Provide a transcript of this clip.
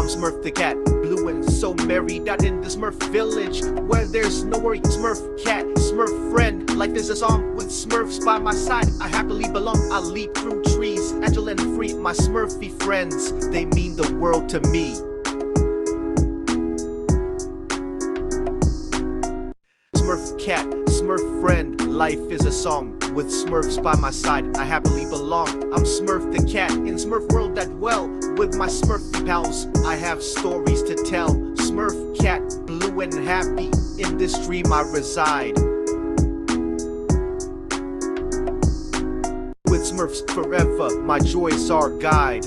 I'm Smurf the cat, blue and so merry, out in the Smurf village where there's no worry. Smurf cat, Smurf friend, life is a song with Smurfs by my side. I happily belong, I leap through trees, agile and free. My Smurfy friends, they mean the world to me. Smurf cat, Smurf friend, life is a song with Smurfs by my side. I happily belong, I'm Smurf the cat, in Smurf world that well. With my Smurfy pals, I have stories to tell. Smurf cat, blue and happy, in this dream I reside. With Smurfs forever, my joys are guide.